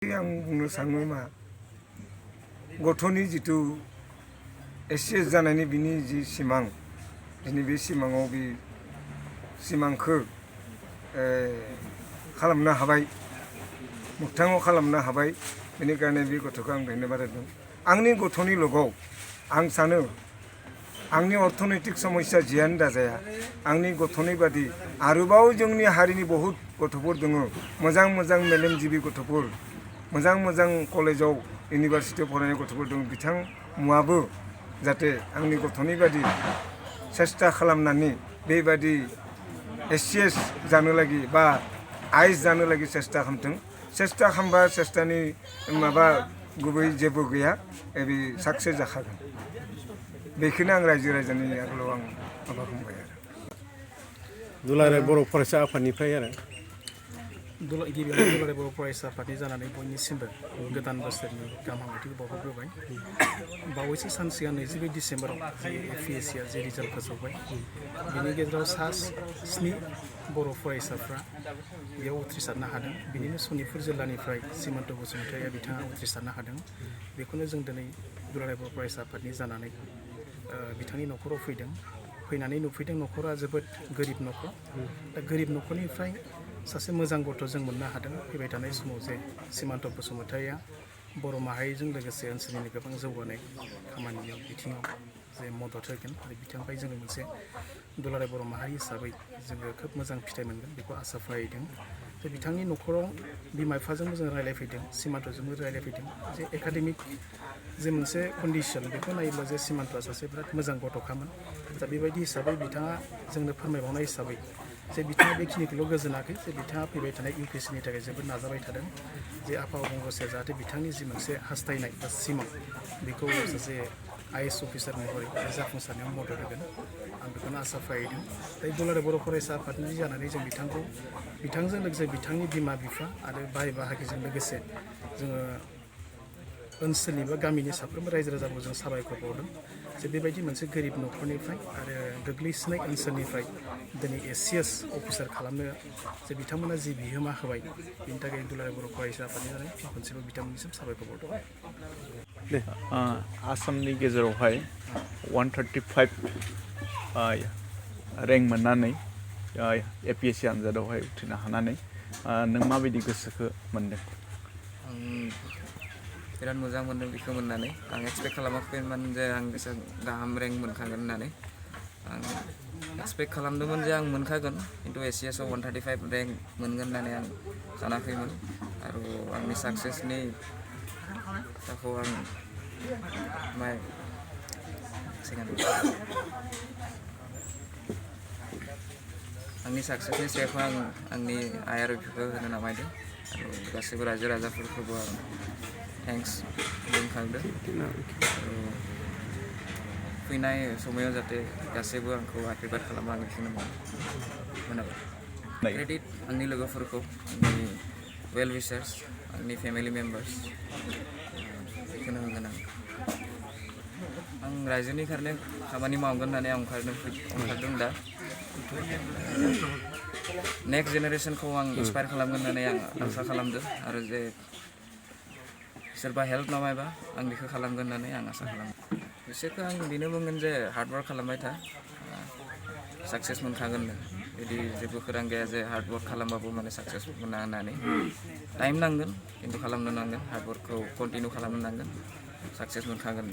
आं बुंनो सानो मा गथ'नि जिथु एस.च जानायनि बिनि जि सिमां दिनै बे सिमाङाव बे सिमांखौ खालामनो हाबाय मोगथाङाव खालामनो हाबाय बेनिखायनो बे गथ'खौ आं धन्यबाद होदों आंनि गथ'नि लोगोआव आं सानो आंनि अर्थनैतिक समस्या जियानो दाजाया आंनि गथ'नि बादि आरोबाव जोंनि हारिनि बहुत गथ'फोर दङ मोजां मोजां मेलेमजिबि गथ'फोर मोजां मोजां कलेजाव इउनिभारसिटियाव फरायनाय गथ'फोर दं बिथांमोनाबो जाहाथे आंनि गथ'नि बादि सेस्था खालामनानै बेबादि एस.च जानो लागि बा आइस जानो लागि सेस्था खालामथों सेस्था खालामबा सेस्थानि माबा गुबै जेबो गैया बे साक्सेस जाखागोन बेखौनो आं रायजो राजानि आगोलाव आं माबा बुंबाय आरो दुलाराय बर' फरायसा आफादनिफ्राय आरो गिबियावनो दुलाराय बर' फरायसा आफादनि जानानै बयनिसिमबो गोदान बोसोरनि गाहाम हामलायथिखौ बावहरग्रोबाय बावैसो सान सिगां 22 डिसेम्बराव एपिएससिआ जे रिजाल्ट फोसावबाय बिनि गेजेराव 7 बर' फरायसाफ्रा बेयाव उथ्रिसारनो हादों बिनिनो सनितपुर जिल्लानिफ्राय सिमन्त बसुमतारिया बिथाङा उथ्रिसारनो हादों बेखौनो जों दिनै दुलाराय बर' फरायसा आफादनि जानानै बिथांनि न'खराव फैनानै नुफैदों न'खरा जोबोद गोरिब न'खर दा गोरिब न'खरनिफ्राय सासे मोजां गथ' जों मोननो हादों फैबाय थानाय समाव जे सिमन्त बसुमतारिया बर' माहारिजों लोगोसे ओनसोलनि गोबां जौगानाय खामानियाव बिथिङाव जे मदद होगोन आरो बिथांनिफ्राय जोङो मोनसे दुलाराय बर' माहारि हिसाबै जोङो खोब मोजां फिथाइ मोनगोन बेखौ आसा फारिदों जे बिथांनि न'खराव बिमा बिफाजोंबो जों रायज्लायफैदों सिमन्तजोंबो रायज्लायफैदों जे एकाडेमिक जे मोनसे कन्डिसन बेखौ नायोब्ला जे सिमन्तआ सासे बिराद मोजां गथ'खामोन दा बेबायदि हिसाबै बिथाङा जोंनो फोरमायबावनाय हिसाबै जे बिथाङा बेखिनिखौल' गोजोनाखै जे बिथाङा फैबाय थानाय इउपिएससिनि थाखाय जोबोद नाजाबाय थादों जे आफा अबंगसेया जाहाथे बिथांनि जि मोनसे हास्थायनाय बा सिमां बेखौ सासे आइएस अफिसार महरै जाफुंसारनायाव मदद होगोन आं बेखौनो आसा फारिदों दायो दुलाराय बर' फरायसा आफादनि जानानै जों बिथांजों लोगोसे बिथांनि बिमा बिफा आरो बाय बाहागिजों लोगोसे जोङो ओनसोलनि बा गामिनि साफ्रोमबो रायजो राजाखौ जों साबायखर बावदों जे बेबायदि मोनसे गोरिब न'खरनिफ्राय आरो गोग्लैसोनाय ओनसोलनिफ्राय दिनै एस.च अफिसार खालामनो जे बिथांमोना जि बिहोमा होबाय बिनि थाखाय दुलाराय बर' फरायसा आफादनि जानानै खनसेबो बिथांमोननिसिम साबायखर बावदों दे आसामनि गेजेरावहाय 135 रेंक मोननानै एपिएससि आनजादावहाय उथ्रिनो हानानै नों माबायदि गोसोखौ मोन्दों बिराद मोजां मोन्दों बेखौ मोननानै आं एक्सपेक्ट खालामाखैमोन जे आं एसे गाहाम रेंक मोनखागोन होननानै आं एक्सपेक्ट खालामदोंमोन जे आं मोनखागोन खिन्थु एस.च आव 135 रेंक मोनगोन होननानै आं सानाखैमोन आरो आंनि साक्सेसनि खोथाखौ आं आंनि साक्सेसनि श्रेयखौ आं आंनि आइ आरो बिफाखौ होनो नामायदों आरो गासैबो रायजो राजाफोरखौबो आं थेंक्स बुंखांदों फैनाय समाव जाहाथे गासैबो आंखौ आशीर्बाद खालामो आं बेखौनो मोनाबाय क्रेडिट आंनि लोगोफोरखौ आंनि वेल विशार्स आंनि फेमिलि मेम्बार्स बेखौनो होगोन आं रायजोनि खारनो खामानि मावगोन होननानै आं ओंखारदों दा नेक्स्ट जेनेरेसनखौ आं इन्सपायार खालामगोन होननानै आं आसा खालामदों आरो जे सोरबा हेल्प नामायबा आं बेखौ खालामगोन होननानै आं आसा खालामो बिसोरखौ आं बेनो बुंगोन जे हार्डवर्क खालामबाय था साक्सेस मोनखागोन बिदि जेबो खोरां गैया जे हार्डवर्क खालामबाबो माने साक्सेस मोना होननानै टाइम नांगोन खिन्थु खालामनो नांगोन हार्डवर्कखौ कन्टिनिउ खालामनो नांगोन साक्सेस मोनखागोन